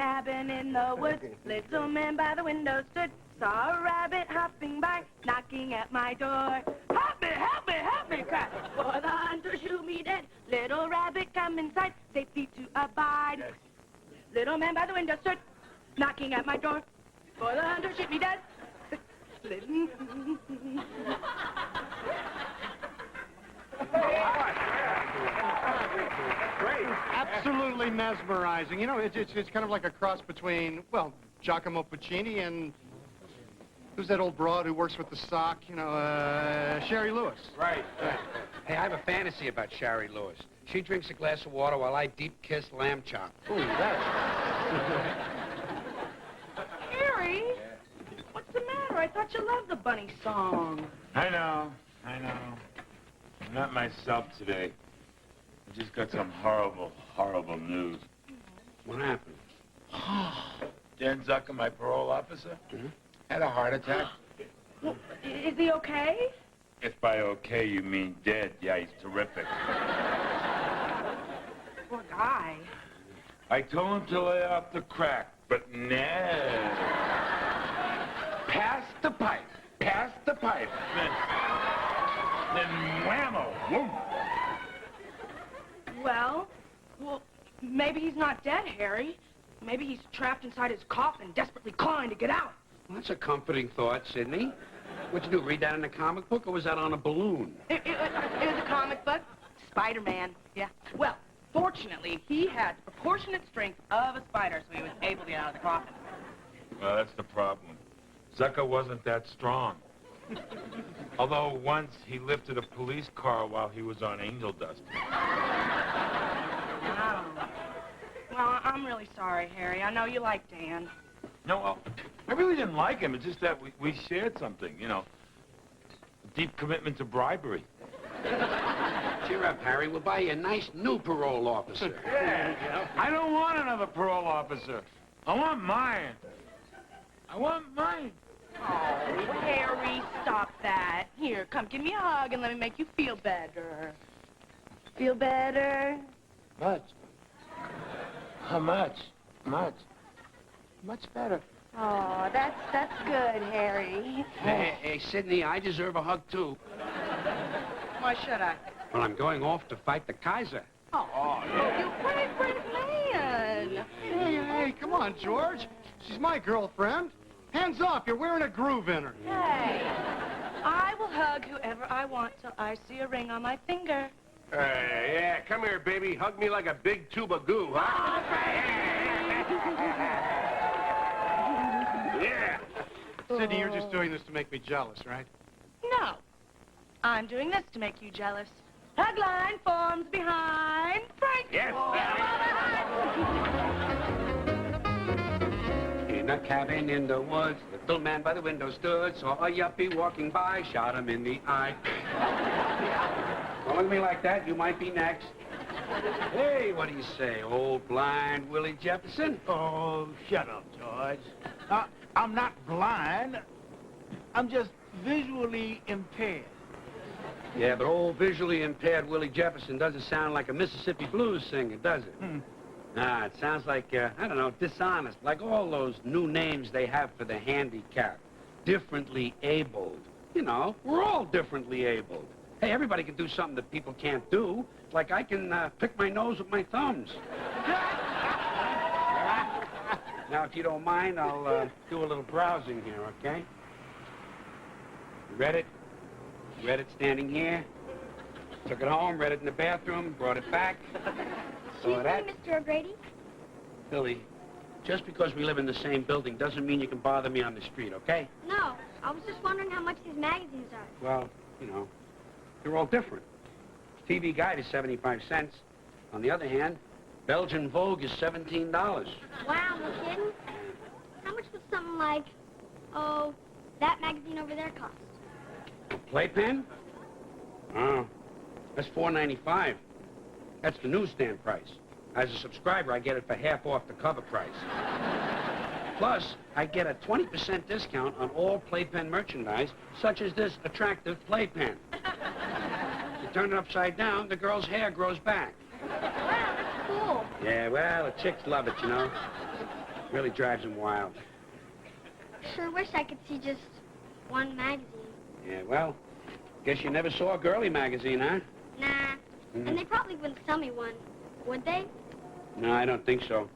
cabin in the woods. Little man by the window stood. Saw a rabbit hopping by, knocking at my door. Help me, help me, help me, cried. For the hunter shoot me dead. Little rabbit, come inside, safety to abide. Little man by the window stood, knocking at my door. For the hunter shoot me dead. Great. Absolutely mesmerizing. You know, it's kind of like a cross between, well, Giacomo Puccini and who's that old broad who works with the sock? You know, Sherry Lewis. Right. Hey, I have a fantasy about Sherry Lewis. She drinks a glass of water while I deep kiss lamb chop. Ooh, that's... Harry, what's the matter? I thought you loved the bunny song. I know. I'm not myself today. I just got some horrible, horrible news. What happened? Dan Zucker, my parole officer, had a heart attack. Well, is he okay? If by okay you mean dead, yeah, he's terrific. Poor guy. I told him to lay off the crack, but no. Pass the pipe. Then whammo. Whoom. Well, maybe he's not dead, Harry. Maybe he's trapped inside his coffin, desperately clawing to get out. Well, that's a comforting thought, Sidney. What'd you do, read that in a comic book, or was that on a balloon? It was a comic book. Spider-Man, yeah. Well, fortunately, he had the proportionate strength of a spider, so he was able to get out of the coffin. Well, that's the problem. Zucker wasn't that strong. Although once he lifted a police car while he was on angel dust. Oh. Well, I'm really sorry, Harry. I know you like Dan. No, well, I really didn't like him. It's just that we shared something, you know. A deep commitment to bribery. Cheer up, Harry. We'll buy you a nice new parole officer. Yeah. I don't want another parole officer. I want mine. Oh, Harry, stop that. Here, come, give me a hug and let me make you feel better. Feel better? Much. How much? Much better. Oh, that's good, Harry. Hey, Sidney, I deserve a hug, too. Why should I? Well, I'm going off to fight the Kaiser. Oh, you brave man. Hey, come on, George. She's my girlfriend. Hands off, you're wearing a groove in her. Hey, I will hug whoever I want till I see a ring on my finger. Yeah, come here, baby. Hug me like a big tube of goo, huh? Yeah. Sidney, you're just doing this to make me jealous, right? No. I'm doing this to make you jealous. Hug line forms behind Frank. Yes, In a cabin in the woods, the little man by the window stood, saw a yuppie walking by, shot him in the eye. Don't look at me like that, you might be next. Hey, what do you say, old blind Willie Jefferson? Oh, shut up, George. I'm not blind. I'm just visually impaired. Yeah, but old visually impaired Willie Jefferson doesn't sound like a Mississippi blues singer, does it? Nah, it sounds like, I don't know, dishonest, like all those new names they have for the handicapped. Differently abled. You know, we're all differently abled. Hey, everybody can do something that people can't do. Like I can pick my nose with my thumbs. Now, if you don't mind, I'll do a little browsing here, okay? Read it standing here. Took it home, read it in the bathroom, brought it back. Excuse me, Mr. O'Grady? Billy, just because we live in the same building doesn't mean you can bother me on the street, okay? No, I was just wondering how much these magazines are. Well, you know, they're all different. TV Guide is 75 cents. On the other hand, Belgian Vogue is $17. Wow, no kidding? How much would something like, that magazine over there cost? A playpen? Oh, that's $4.95. That's the newsstand price. As a subscriber, I get it for half off the cover price. Plus, I get a 20% discount on all playpen merchandise, such as this attractive playpen. You turn it upside down, the girl's hair grows back. Wow, that's cool. Yeah, well, the chicks love it, you know. Really drives him wild. Sure wish I could see just one magazine. Yeah, well, guess you never saw a girly magazine, huh? Nah. And they probably wouldn't sell me one, would they? No, I don't think so.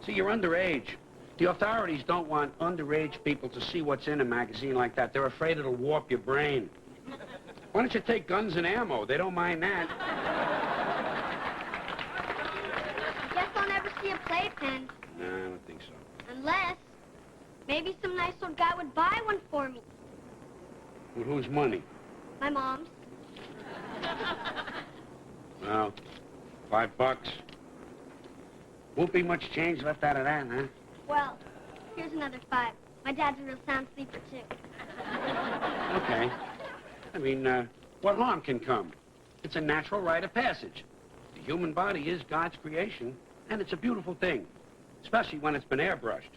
See, you're underage. The authorities don't want underage people to see what's in a magazine like that. They're afraid it'll warp your brain. Why don't you take guns and ammo? They don't mind that. Guess I'll never see a playpen. No, I don't think so. Unless maybe some nice old guy would buy one for me. With whose money? My mom's. Well, $5. Won't be much change left out of that, huh? Well, here's another 5. My dad's a real sound sleeper, too. Okay. I mean, what harm can come? It's a natural rite of passage. The human body is God's creation, and it's a beautiful thing, especially when it's been airbrushed.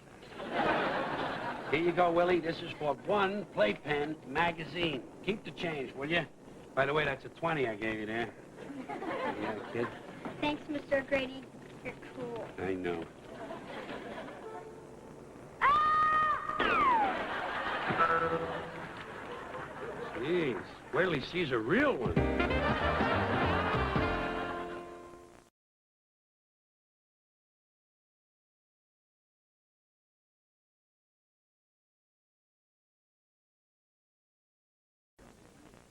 Here you go, Willie. This is for one Playpen magazine. Keep the change, will you? By the way, that's a 20 I gave you there. Yeah, kid. Thanks, Mr. O'Grady. You're cool. I know. Jeez, wait till he sees a real one.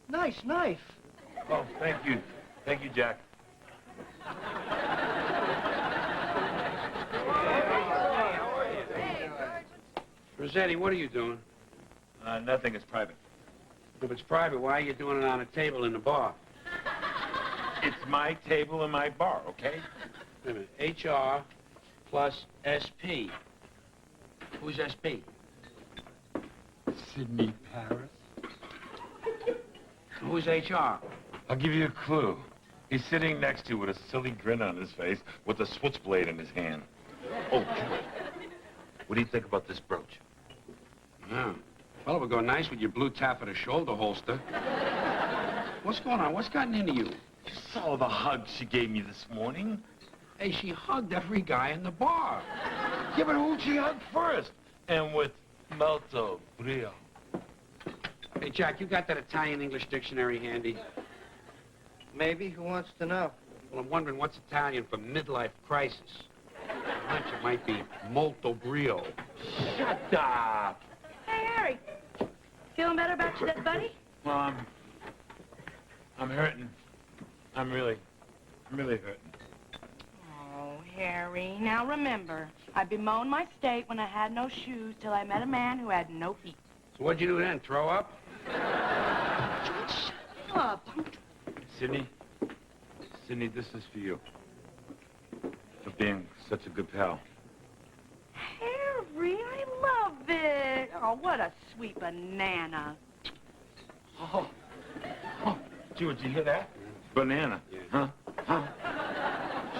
Nice knife. Oh, thank you. Thank you, Jack. Rosetti, what are you doing? Nothing is private. If it's private, why are you doing it on a table in the bar? It's my table and my bar, okay? Wait a minute. HR plus SP. Who's SP? Sydney, Paris. Who's HR? I'll give you a clue. He's sitting next to you with a silly grin on his face with a switchblade in his hand. Oh, George. What do you think about this brooch? Yeah. Well, it would go nice with your blue taffeta shoulder holster. What's going on? What's gotten into you? You saw the hug she gave me this morning. Hey, she hugged every guy in the bar. Yeah, but who'd she hug first? And with molto brio. Hey, Jack, you got that Italian-English dictionary handy? Maybe. Who wants to know? Well, I'm wondering what's Italian for midlife crisis. I hunch it might be molto brio. Shut up. Hey, Harry. Feeling better about your dead buddy? Well, I'm hurting. I'm really hurting. Oh, Harry. Now remember, I bemoaned my state when I had no shoes till I met a man who had no feet. So what'd you do then? Throw up? Shut up. Sydney, this is for you. For being such a good pal. Harry, I love it. Oh, what a sweet banana. Oh, George, you hear that? Banana. Yeah. Huh?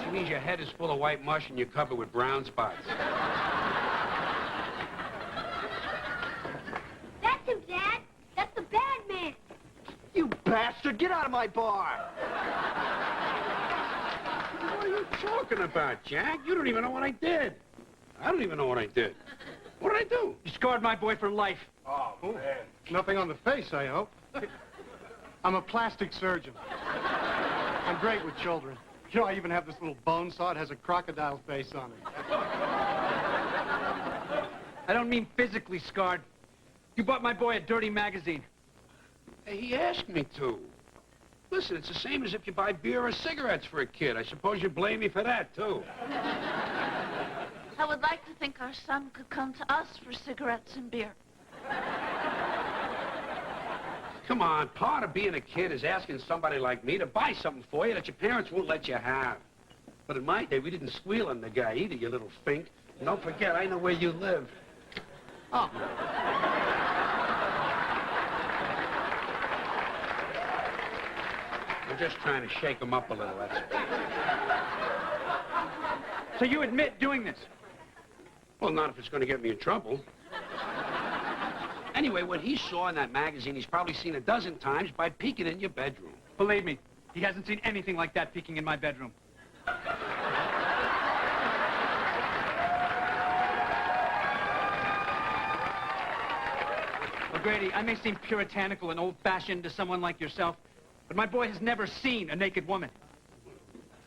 She means your head is full of white mush and you're covered with brown spots. That's him, Dad. That's the bad man. You bastard! Get out of my bar! What are you talking about, Jack? You don't even know what I did. I don't even know what I did. What did I do? You scarred my boy for life. Oh, man. Nothing on the face, I hope. I'm a plastic surgeon. I'm great with children. You know, I even have this little bone saw. It has a crocodile face on it. I don't mean physically scarred. You bought my boy a dirty magazine. Hey, he asked me to. Listen, it's the same as if you buy beer or cigarettes for a kid. I suppose you blame me for that, too. I would like to think our son could come to us for cigarettes and beer. Come on, part of being a kid is asking somebody like me to buy something for you that your parents won't let you have. But in my day, we didn't squeal on the guy either, you little fink. And don't forget, I know where you live. Oh. I'm just trying to shake him up a little, that's all. So you admit doing this? Well, not if it's going to get me in trouble. Anyway, what he saw in that magazine, he's probably seen a dozen times by peeking in your bedroom. Believe me, he hasn't seen anything like that peeking in my bedroom. O'Grady, I may seem puritanical and old-fashioned to someone like yourself, but my boy has never seen a naked woman.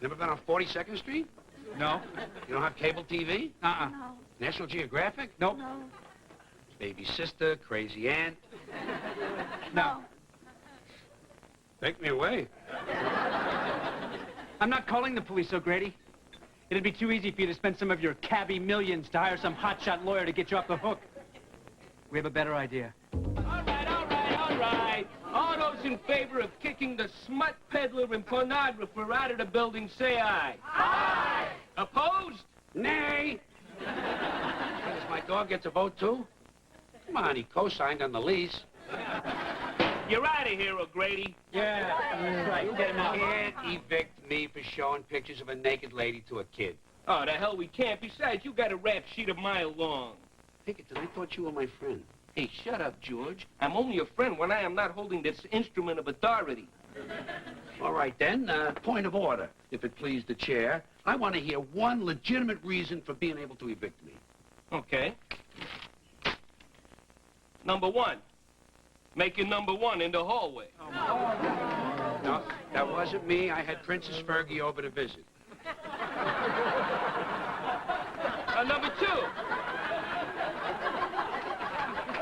Never been on 42nd Street? No? You don't have cable TV? Uh-uh. No. National Geographic? Nope. No. Baby Sister, Crazy Aunt? No. Take me away. I'm not calling the police, O'Grady. It'd be too easy for you to spend some of your cabbie millions to hire some hotshot lawyer to get you off the hook. We have a better idea. All right. All those in favor of kicking the smut peddler and pornographer out of the building, say aye. Aye. Opposed? Nay. Does my dog get to vote, too? Come on, he co-signed on the lease. You're out of here, O'Grady. Yeah, that's right. Get him out. Can't evict me for showing pictures of a naked lady to a kid. Oh, the hell we can't. Besides, you got a rap sheet a mile long. Pinkerton, I thought you were my friend. Hey, shut up, George. I'm only a friend when I am not holding this instrument of authority. All right, then, point of order, if it please the chair. I want to hear one legitimate reason for being able to evict me. Okay. Number one. Making number one in the hallway. No, that wasn't me. I had Princess Fergie over to visit. Number two.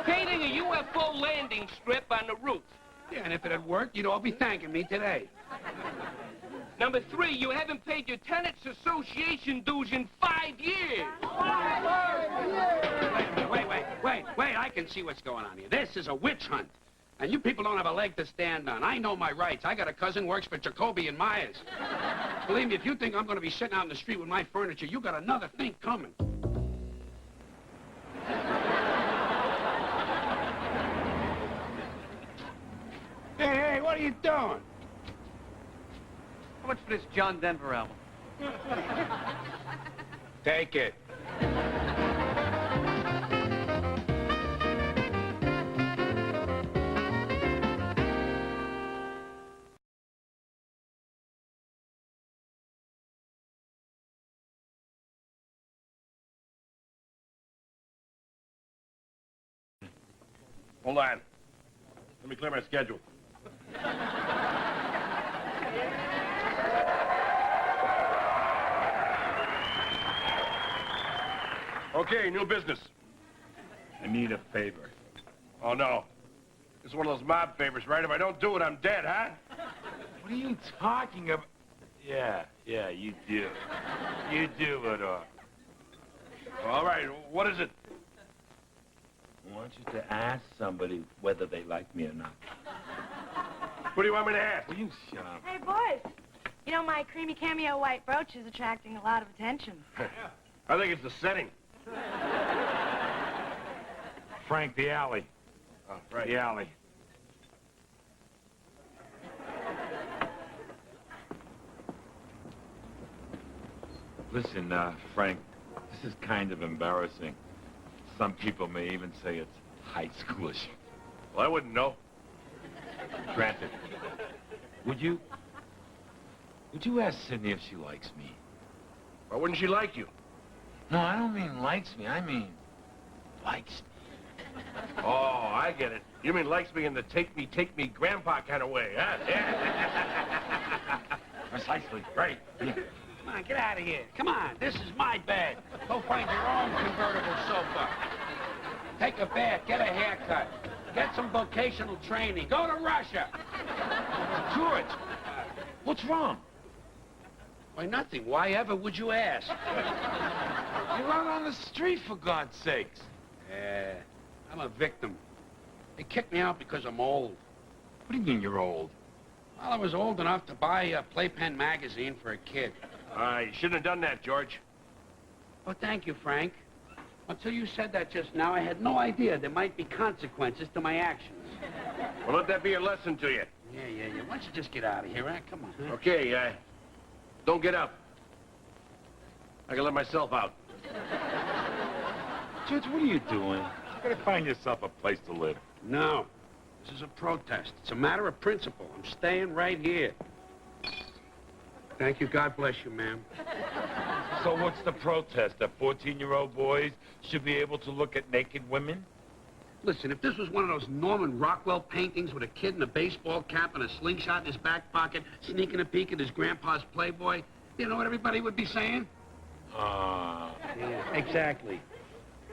Painting a UFO landing strip on the roof. Yeah, and if it had worked, you'd all be thanking me today. Number three, you haven't paid your tenants association dues in 5 years. Wait, I can see what's going on here. This is a witch hunt. And you people don't have a leg to stand on. I know my rights. I got a cousin who works for Jacoby and Myers. Believe me, if you think I'm going to be sitting out in the street with my furniture, you got another thing coming. Hey, what are you doing? How much for this John Denver album? Take it. Hold on. Let me clear my schedule. Okay, new business. I need a favor. Oh, no. This is one of those mob favors, right? If I don't do it, I'm dead, huh? What are you talking about? Yeah, you do. You do, Vidor. All right, what is it? I want you to ask somebody whether they like me or not. What do you want me to ask? Will you shut up? Hey, boys. You know, my creamy cameo white brooch is attracting a lot of attention. I think it's the setting. Frank, the alley. Oh, right. The alley. Listen, Frank, this is kind of embarrassing. Some people may even say it's high schoolish. Well, I wouldn't know. Granted. Would you ask Sydney if she likes me? Why wouldn't she like you? No, I don't mean likes me. I mean likes me. Oh, I get it. You mean likes me in the take me grandpa kind of way, huh? Yeah. Precisely. Right. Yeah. Come on, get out of here. Come on, this is my bed. Go find your own convertible sofa. Take a bath, get a haircut. Get some vocational training. Go to Russia. George, what's wrong? Why, nothing. Why ever would you ask? You're out on the street, for God's sakes. Yeah, I'm a victim. They kicked me out because I'm old. What do you mean you're old? Well, I was old enough to buy a Playpen magazine for a kid. You shouldn't have done that, George. Oh, thank you, Frank. Until you said that just now, I had no idea there might be consequences to my actions. Well, let that be a lesson to you. Yeah. Why don't you just get out of here, huh? Come on. Huh? Okay, don't get up. I can let myself out. George, what are you doing? You gotta find yourself a place to live. No. This is a protest. It's a matter of principle. I'm staying right here. Thank you. God bless you, ma'am. So what's the protest? That 14-year-old boys should be able to look at naked women? Listen, if this was one of those Norman Rockwell paintings with a kid in a baseball cap and a slingshot in his back pocket, sneaking a peek at his grandpa's Playboy, you know what everybody would be saying? Yeah, exactly.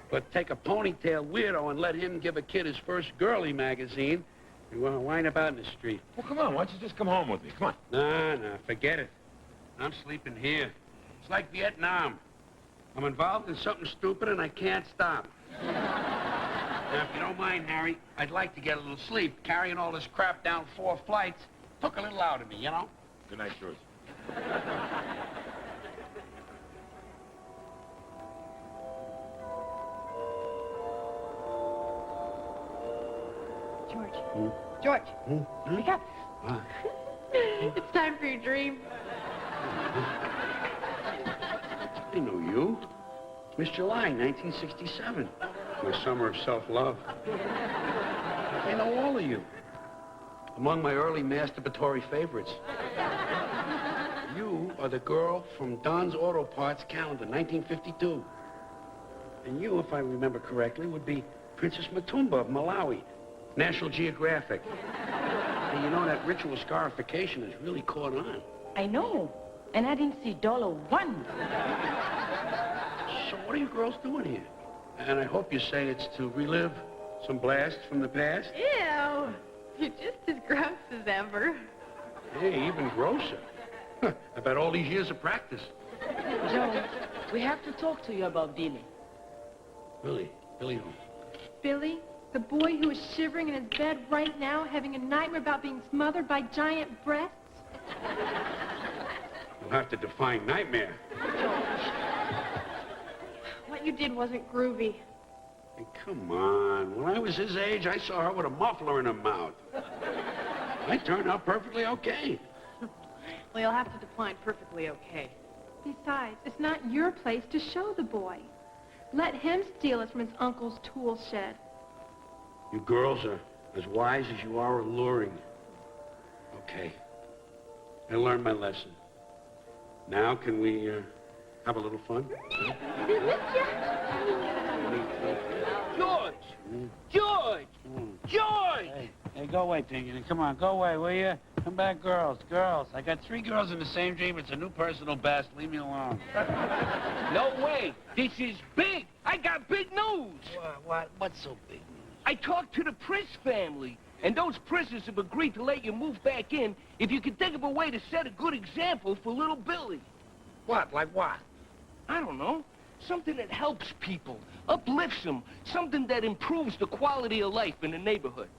But take a ponytail weirdo and let him give a kid his first girly magazine, you want to wind about in the street. Well, come on. Why don't you just come home with me? Come on. Nah, forget it. I'm sleeping here. It's like Vietnam. I'm involved in something stupid and I can't stop. Now, if you don't mind, Harry, I'd like to get a little sleep. Carrying all this crap down 4 flights took a little out of me, you know? Good night, George. George. George. Wake up. It's time for your dream. I know you. Miss July, 1967. My summer of self-love. I know all of you. Among my early masturbatory favorites. You are the girl from Don's Auto Parts calendar, 1952. And you, if I remember correctly, would be Princess Matumba of Malawi, National Geographic. And you know, that ritual scarification has really caught on. I know. And I didn't see $1. So what are you girls doing here? And I hope you say it's to relive some blasts from the past. Ew. You're just as gross as ever. Hey, even grosser. Huh, I bet all these years of practice. Joe, we have to talk to you about Billy. Billy? Billy who? Billy, the boy who is shivering in his bed right now, having a nightmare about being smothered by giant breasts? You'll have to define nightmare. What you did wasn't groovy. Hey, come on. When I was his age, I saw her with a muffler in her mouth. I turned out perfectly okay. Well, you'll have to define perfectly okay. Besides, it's not your place to show the boy. Let him steal it from his uncle's tool shed. You girls are as wise as you are alluring. Okay. I learned my lesson. Now, can we have a little fun? George! George! George! Hey, go away, Piggy. Come on, go away, will you? Come back, girls. Girls. I got 3 girls in the same dream. It's a new personal best. Leave me alone. No way. This is big. I got big news. What's so big? I talked to the Prince family, and those Princes have agreed to let you move back in if you can think of a way to set a good example for little Billy. What? Like what? I don't know. Something that helps people, uplifts them, something that improves the quality of life in the neighborhood.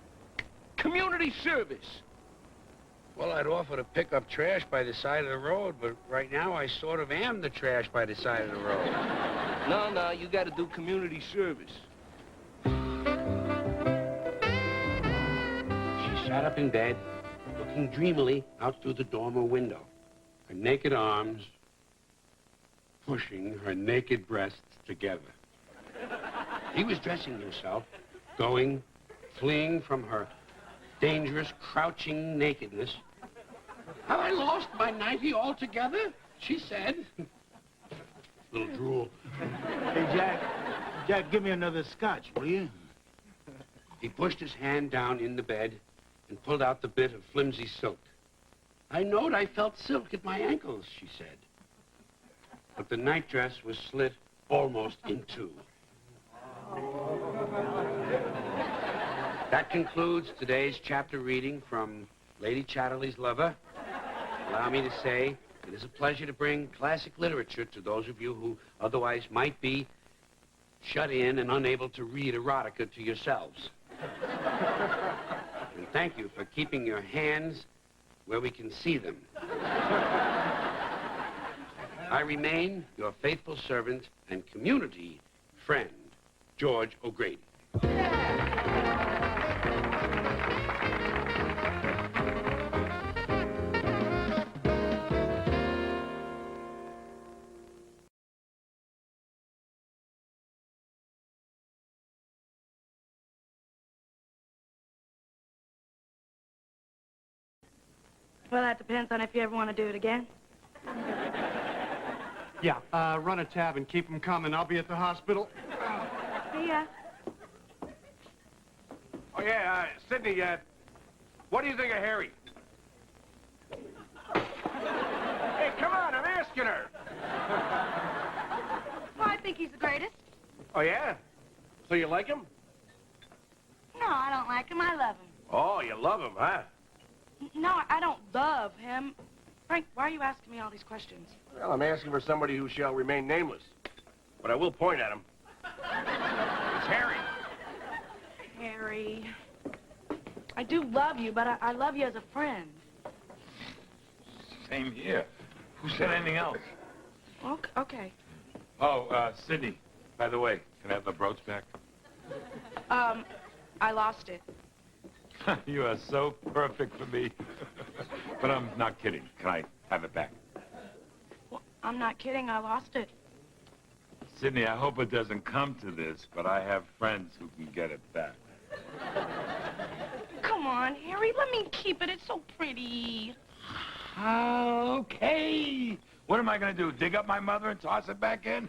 Community service. Well, I'd offer to pick up trash by the side of the road, but right now I sort of am the trash by the side of the road. No, you gotta do community service. She sat up in bed, looking dreamily out through the dormer window, her naked arms pushing her naked breasts together. He was dressing himself, going, fleeing from her dangerous, crouching nakedness. Have I lost my nightie altogether? She said. Little drool. Hey, Jack, give me another scotch, will you? He pushed his hand down in the bed and pulled out the bit of flimsy silk. I knowed I felt silk at my ankles, she said. But the nightdress was slit almost in 2. That concludes today's chapter reading from Lady Chatterley's Lover. Allow me to say it is a pleasure to bring classic literature to those of you who otherwise might be shut in and unable to read erotica to yourselves. And thank you for keeping your hands where we can see them. I remain your faithful servant and community friend, George O'Grady. Well, that depends on if you ever want to do it again. Yeah, run a tab and keep them coming. I'll be at the hospital. See ya. Oh, yeah, Sidney, what do you think of Harry? Hey, come on, I'm asking her. Well, I think he's the greatest. Oh, yeah? So you like him? No, I don't like him. I love him. Oh, you love him, huh? No, I don't love him. Frank, why are you asking me all these questions? Well, I'm asking for somebody who shall remain nameless. But I will point at him. It's Harry. Harry. I do love you, but I love you as a friend. Same here. Who said anything else? Okay. Oh, Sidney, by the way, can I have the brooch back? I lost it. You are so perfect for me. But I'm not kidding. Can I have it back? Well, I'm not kidding. I lost it. Sidney, I hope it doesn't come to this, but I have friends who can get it back. Come on, Harry. Let me keep it. It's so pretty. Okay. What am I going to do, dig up my mother and toss it back in?